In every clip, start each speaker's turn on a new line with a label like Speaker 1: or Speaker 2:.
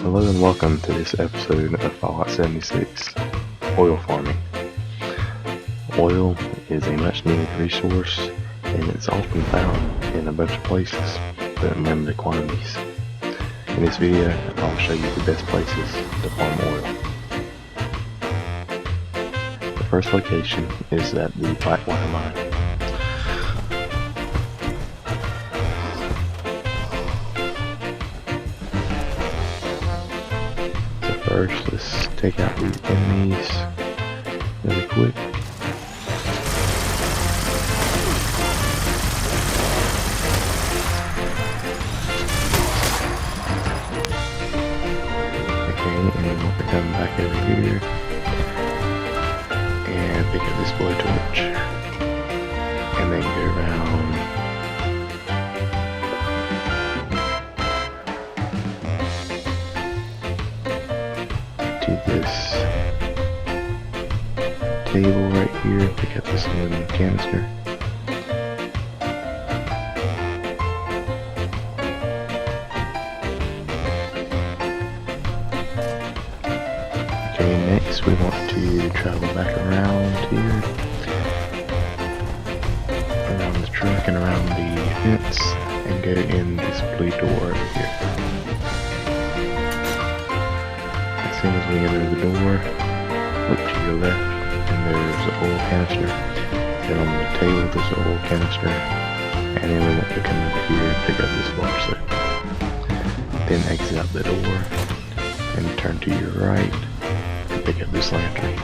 Speaker 1: Hello and welcome to this episode of Fallout 76 Oil Farming. Oil is a much needed resource and it's often found in a bunch of places, but in limited quantities. In this video, I'll show you the best places to farm oil. The first location is at the Blackwater mine. First, let's take out these enemies really quick. Okay, and then we'll come back over here and pick up this blowtorch, and then go around. This table right here, pick up this aluminum canister. Okay, next we want to travel back around here, around the truck and around the fence, and go in this blue door over here. As soon as we enter the door, look to your left and there's an oil canister. Then on the table there's an oil canister, and then we want to come over here and pick up this bar soap. Then exit out the door and turn to your right and pick up this lantern.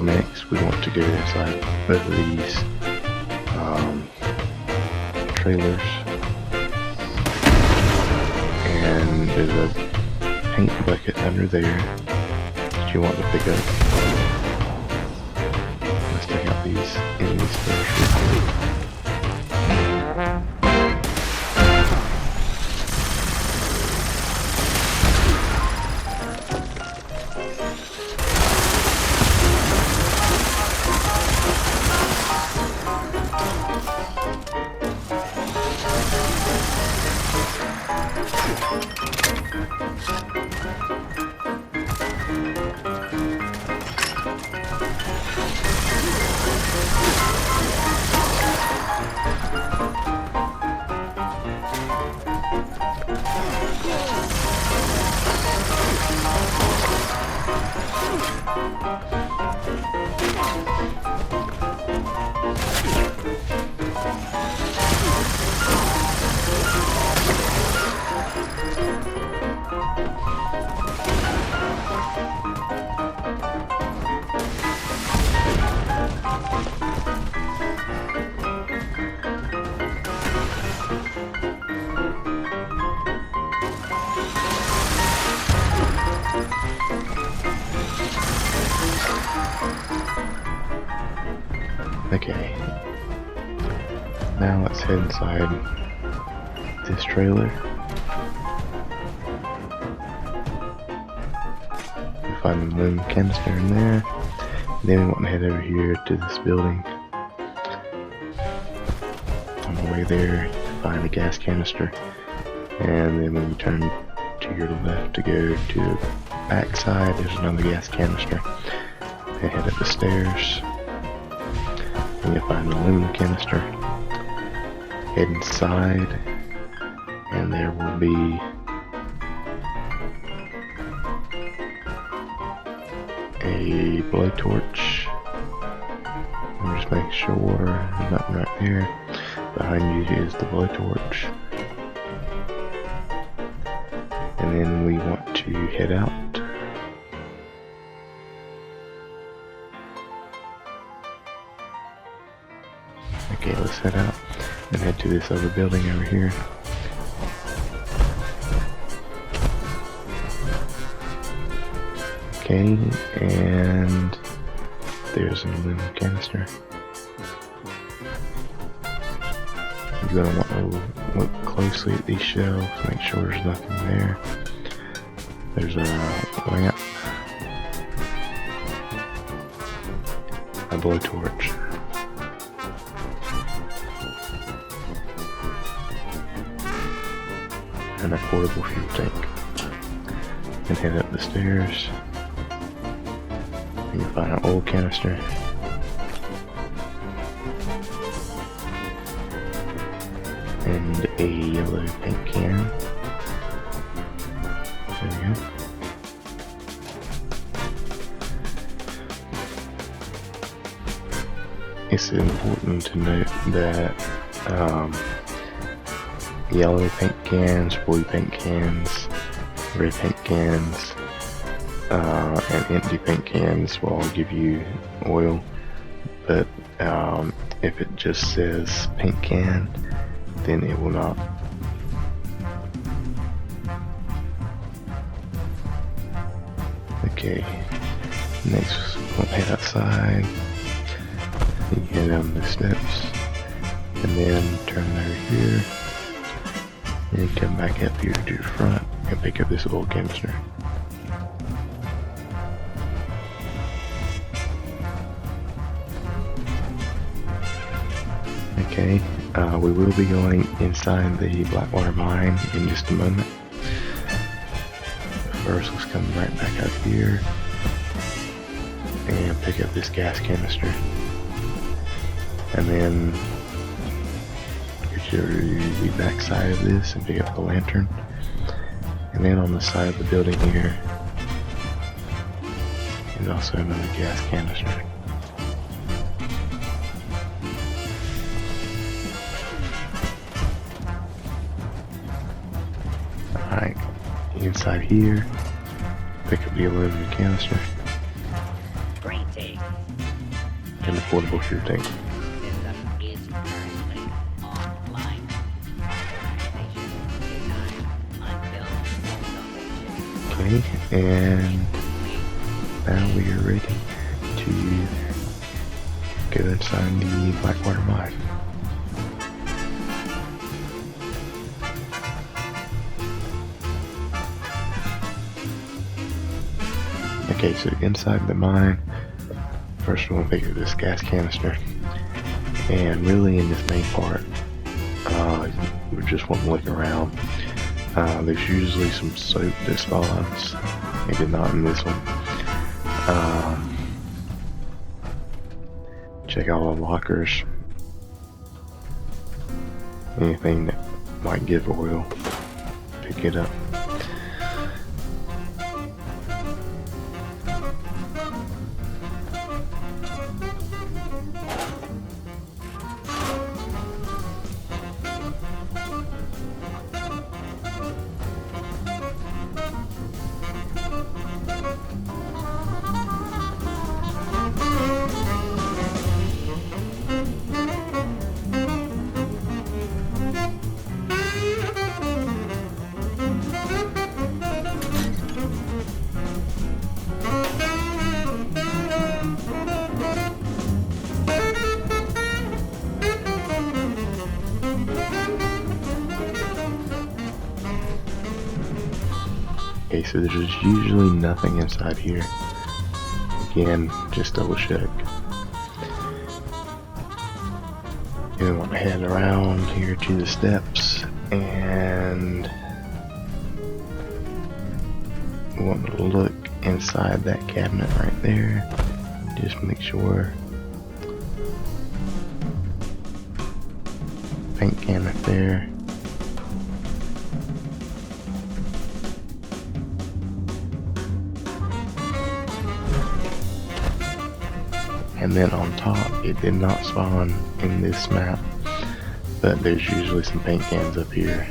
Speaker 1: Next we want to go inside both of these trailers, and there's a paint bucket under there that you want to pick up. Let's take out these enemies first real quick. Okay, now let's head inside this trailer. We find the aluminum canister in there. Then we want to head over here to this building. On the way there, you find a gas canister, and then when you turn to your left to go to the back side, there's another gas canister. Then head up the stairs. And you'll find an aluminum canister. Head inside, and there will be a blowtorch. I'm just making sure there's nothing right there. Behind you is the blowtorch. And then we want to head out. Okay, let's head out and head to this other building over here. Okay, and there's an aluminum canister. You're going to want to look closely at these shelves, make sure there's nothing there. There's a lamp, a blowtorch, and a portable fuel tank. and head up the stairs. You can find an oil canister. And a yellow paint can. There we go. It's important to note that yellow paint cans, blue paint cans, red paint cans, and empty paint cans will all give you oil, but if it just says paint can, then it will not. Okay, next we'll head outside. You head down the steps, and then turn over here, and come back up here to the front and pick up this oil canister. Okay, we will be going inside the Blackwater mine in just a moment. First, let's come right back up here and pick up this gas canister. And then go to the back side of this and pick up the lantern. And then on the side of the building here is also another gas canister. Alright, inside here, pick up the aluminum canister. And the portable fuel tank. Okay, and now we are ready to go inside the Blackwater mine. Okay, so inside the mine, first we're going to pick up this gas canister, and really in this main part, we just want to look around. There's usually some soap that spawns, maybe not in this one. Check all the lockers. Anything that might give oil, pick it up. Okay, so there's usually nothing inside here. Again, just double check. You want to head around here to the steps, and we want to look inside that cabinet right there. Just make sure. Paint can right there. And then on top, it did not spawn in this map, but there's usually some paint cans up here.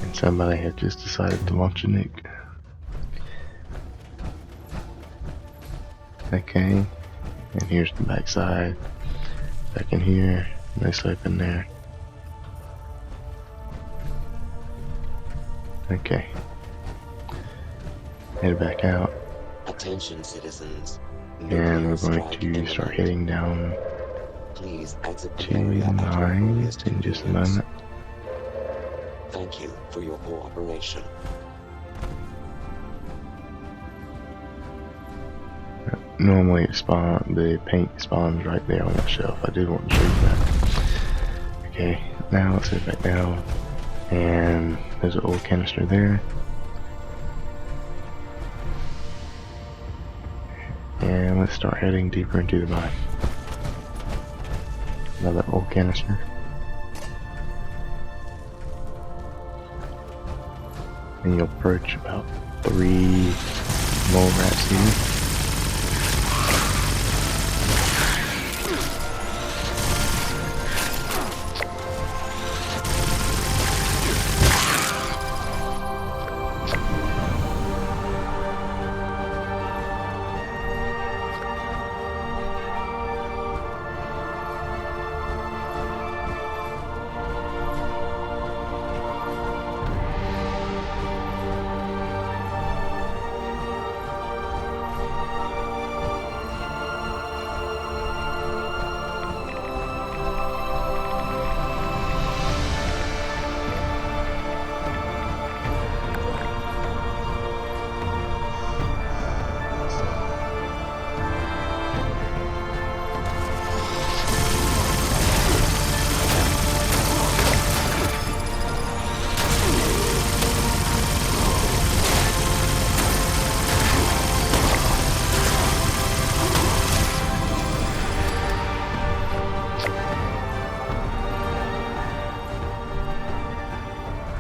Speaker 1: And somebody had just decided to launch a nuke. Okay, and here's the back side. Back in here, no soap in there. Okay. Head back out.
Speaker 2: Attention, citizens.
Speaker 1: And we're going to start heading down
Speaker 2: Please exit the
Speaker 1: to
Speaker 2: area
Speaker 1: the
Speaker 2: after
Speaker 1: mine
Speaker 2: previous
Speaker 1: in just a
Speaker 2: minutes.
Speaker 1: moment.
Speaker 2: Thank you for your cooperation.
Speaker 1: Normally the paint spawns right there on that shelf. I did want to show you that. Okay, Now let's head back down, and there's an old canister there. And let's start heading deeper into the mine. Another old canister. And you'll approach about 3 mole rats here.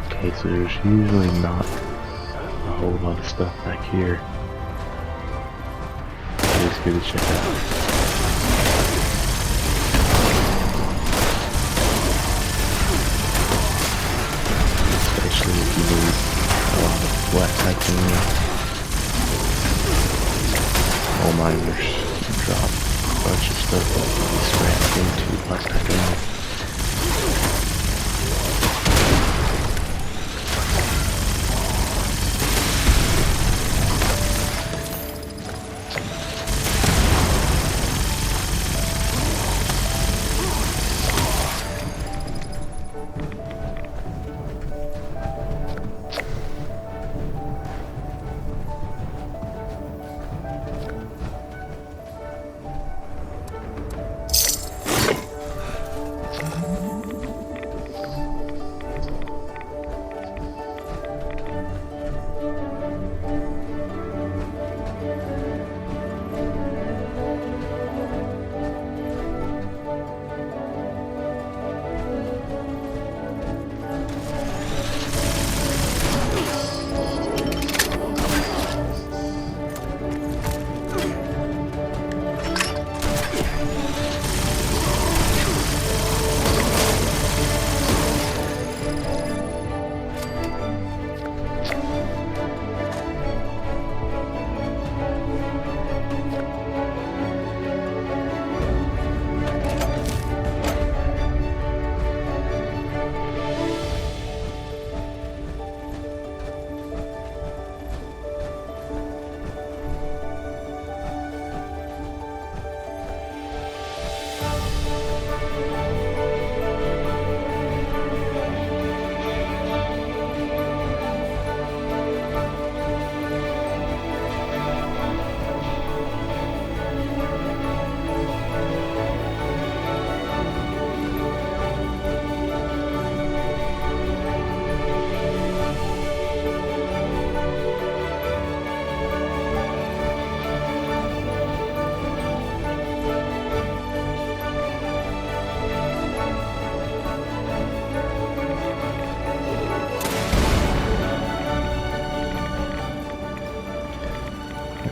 Speaker 1: Okay, so there's usually not a whole lot of stuff back here. It's good to check out. Especially if you need a lot of black titanium. All miners drop a bunch of stuff that can be scrapped into black titanium.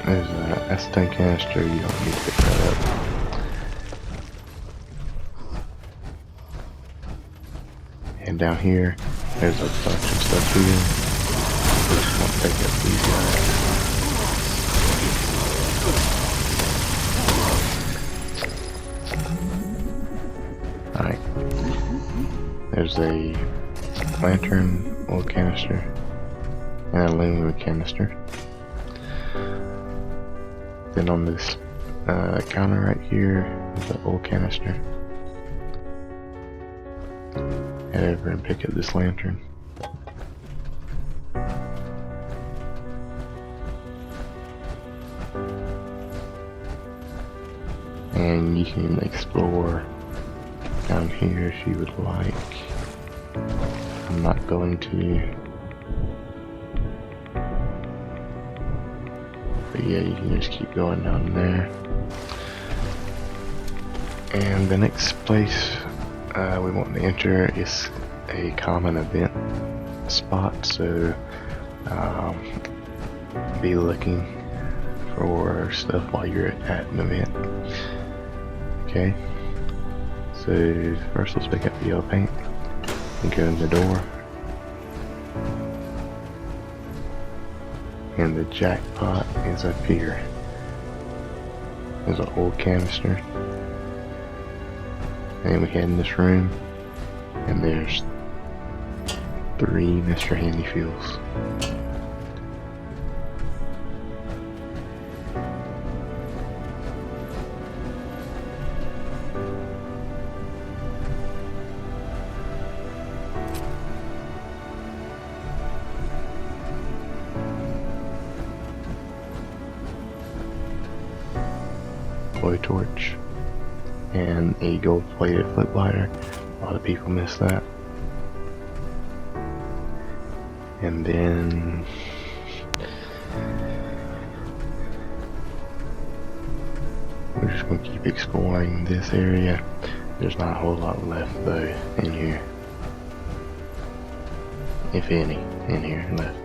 Speaker 1: There's an acetone canister, you don't need to pick that up. And down here, there's a bunch of stuff here. Just want to pick up these guys. Alright. There's a lantern, oil canister, and a aluminum canister. Then on this counter right here is the oil canister. Head over and pick up this lantern. And you can explore down here if you would like. I'm not going to. But yeah, you can just keep going down there. And the next place we want to enter is a common event spot, so be looking for stuff while you're at an event. Okay, so first let's pick up the yellow paint and go in the door. And the jackpot is up here. There's an old canister. And we head in this room, and there's 3 Mr. Handy Fuels. Blowtorch and a gold-plated flip lighter. A lot of people miss that. And then we're just going to keep exploring this area. There's not a whole lot left though in here, if any, in here left.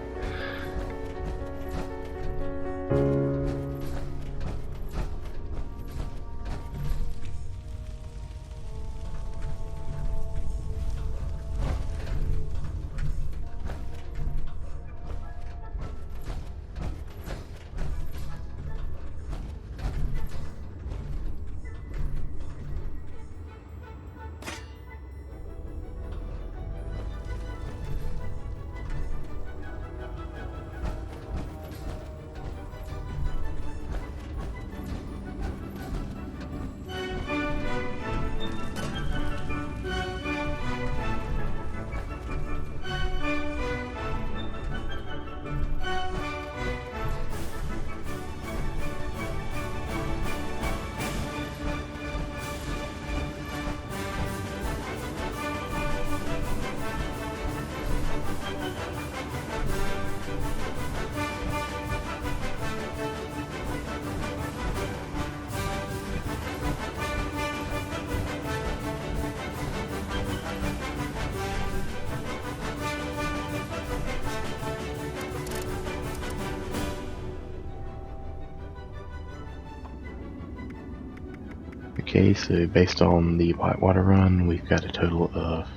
Speaker 1: Okay, so based on the Blackwater run, we've got a total of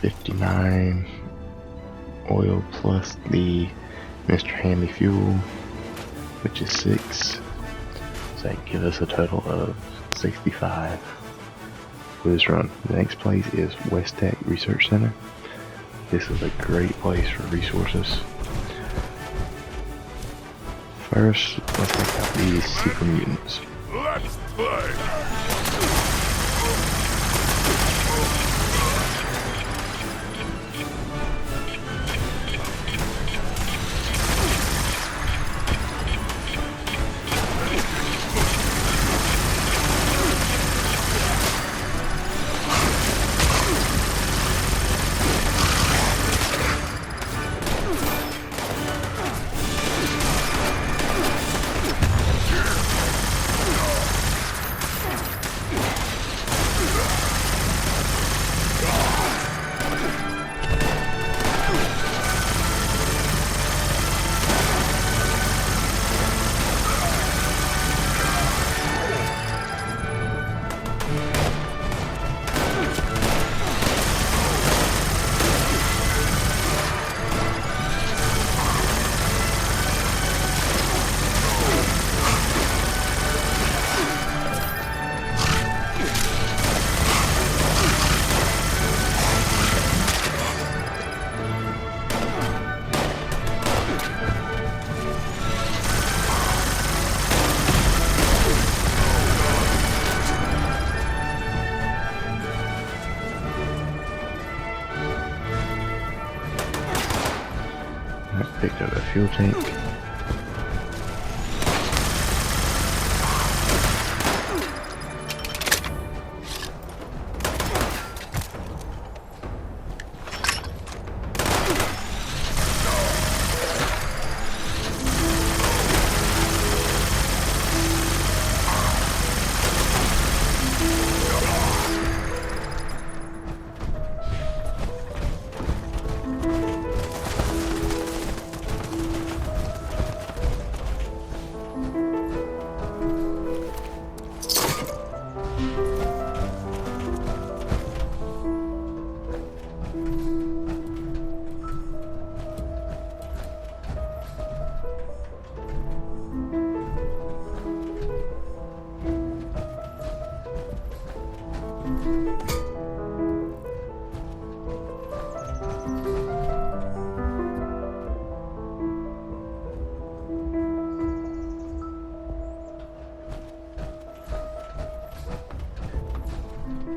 Speaker 1: 59 oil plus the Mr. Handy Fuel, which is 6. So that gives us a total of 65 for this run. The next place is West Tech Research Center. This is a great place for resources. First, let's take out these super mutants.
Speaker 3: Let's play!
Speaker 1: Picked up a fuel tank.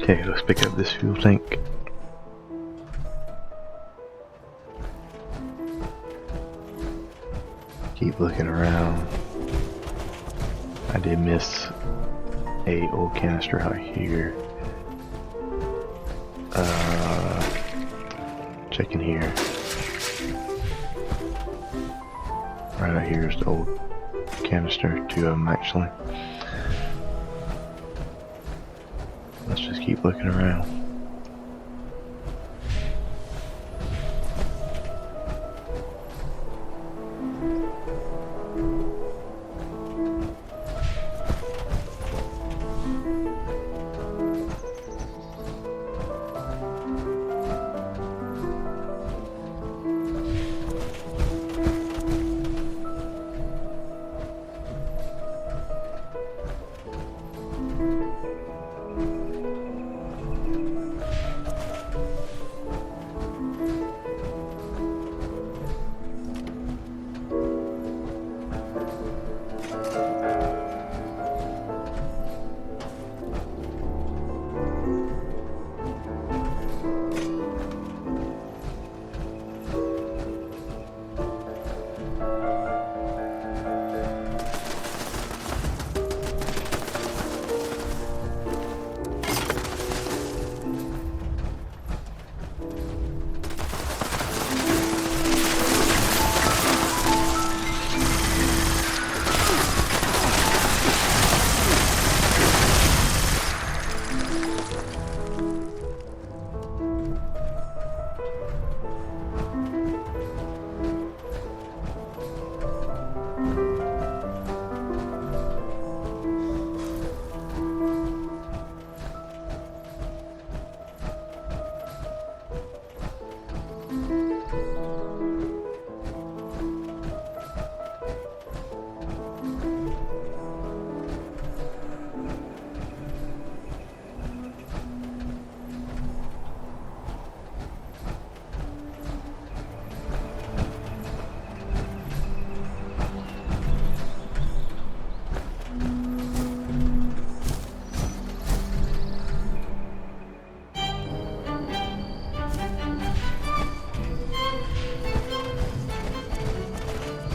Speaker 1: Okay, let's pick up this fuel tank. Keep looking around. I did miss a old canister out here. Checking here. Right out here is the old canister, 2 of them actually. Let's just keep looking around.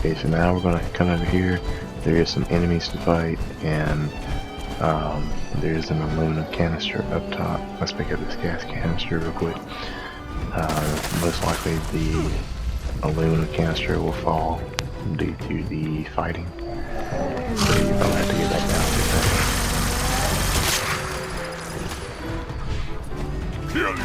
Speaker 1: Okay, so now we're gonna come over here. There is some enemies to fight, and there's an aluminum canister up top. Let's pick up this gas canister real quick. Most likely the aluminum canister will fall due to the fighting. So you probably have to get back down to that.
Speaker 3: Kill you!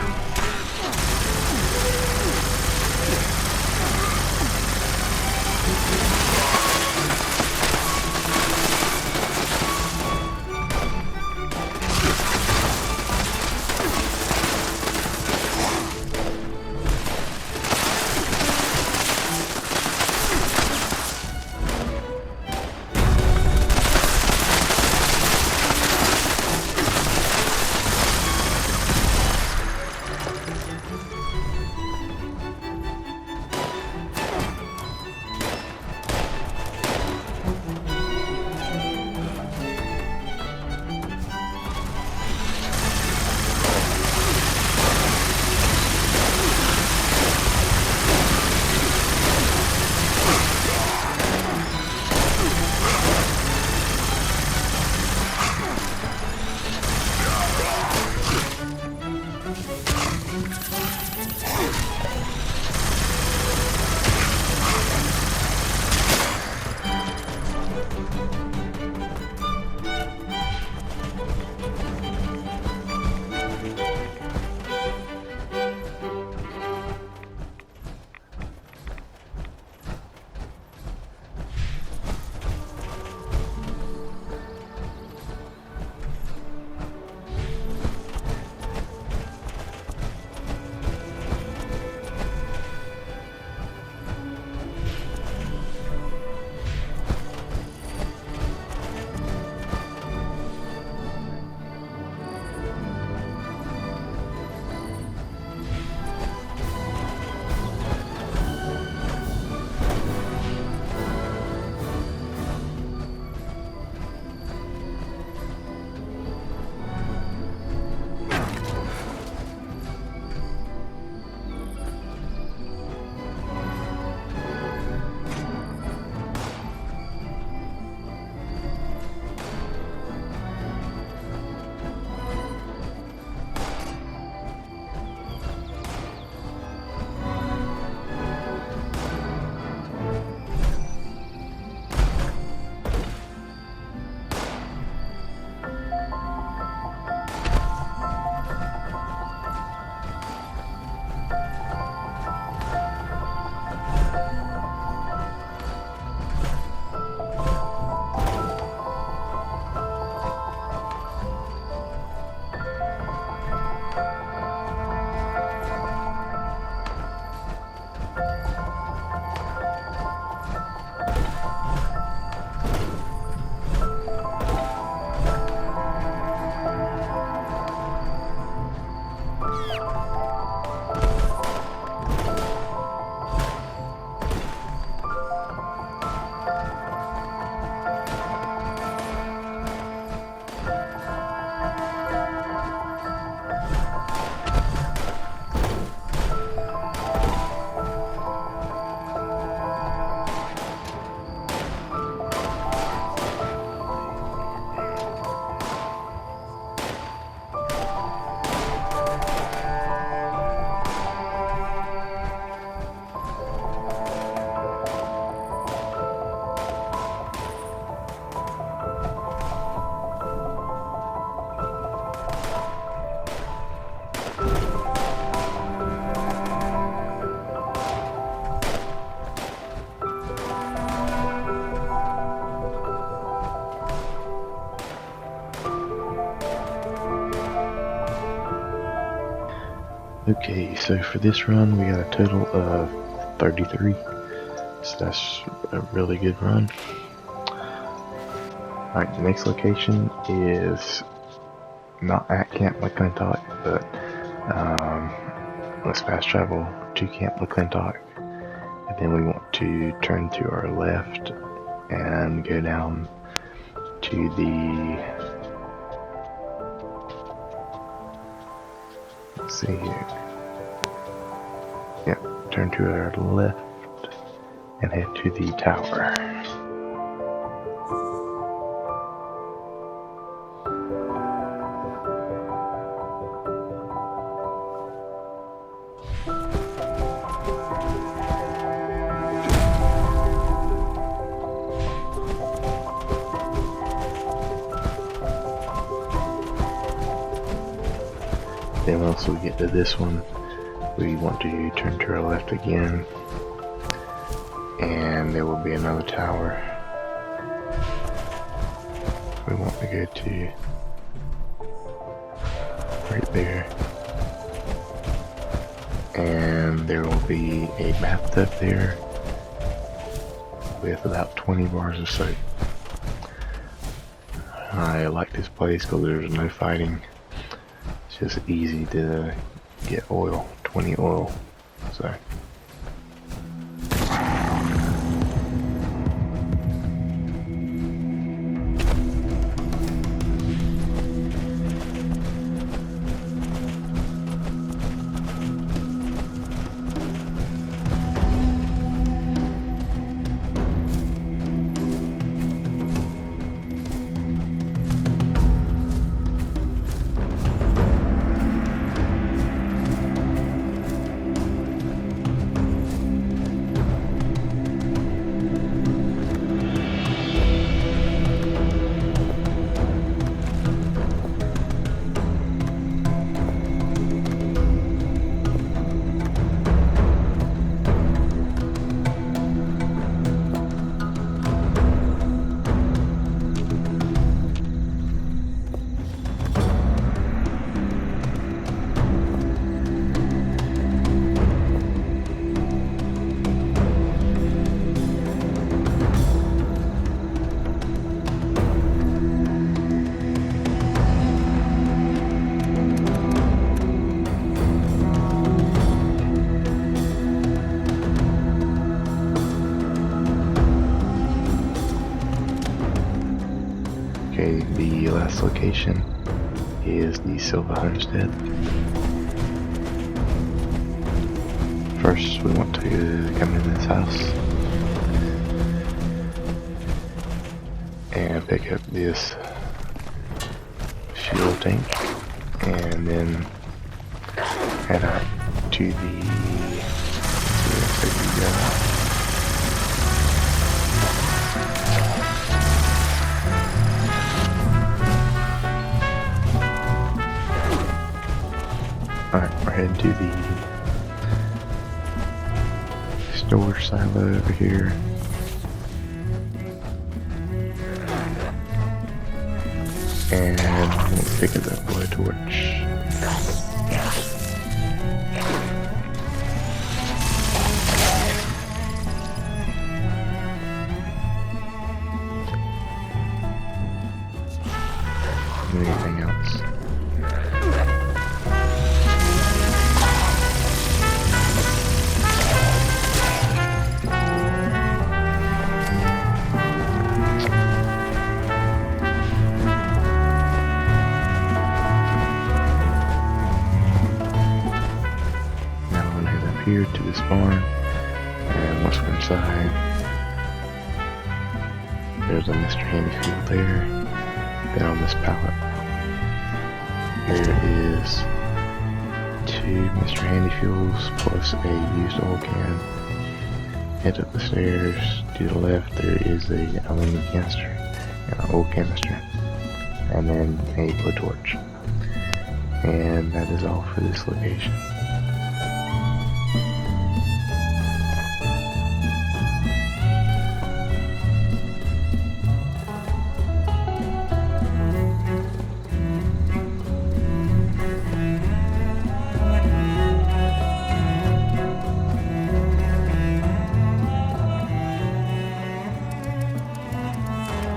Speaker 1: Okay, so for this run we got a total of 33, so that's a really good run. Alright, the next location is not at Camp McClintock, but let's fast travel to Camp McClintock, and then we want to turn to our left and go down to the, let's see here, yep, turn to our left and head to the tower. Then once we get to this one, we want to turn to our left again, and there will be another tower we want to go to right there, and there will be a bathtub there with about 20 bars of soap. I like this place because there's no fighting. It's just easy to get oil, 20 oil, so. Okay, the last location is the Silva Homestead. First, we want to come into this house and pick up this fuel tank, and then head out to the Alright, we're heading to the storage silo over here. And we'll pick up that blowtorch. Anything else? Here to this barn, and once we're inside, there's a Mr. Handy Fuel there. Then on this pallet, there is 2 Mr. Handy Fuels plus a used oil can. Head up the stairs to the left, there is a aluminum canister and an oil canister, and then a blowtorch. And that is all for this location.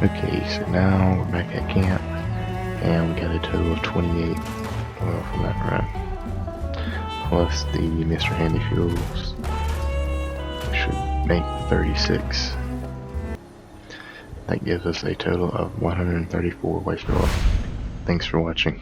Speaker 1: Okay, so now we're back at camp, and we got a total of 28 oil from that run. Plus the Mr. Handy Fuels, we should make 36. That gives us a total of 134 waste oil. Thanks for watching.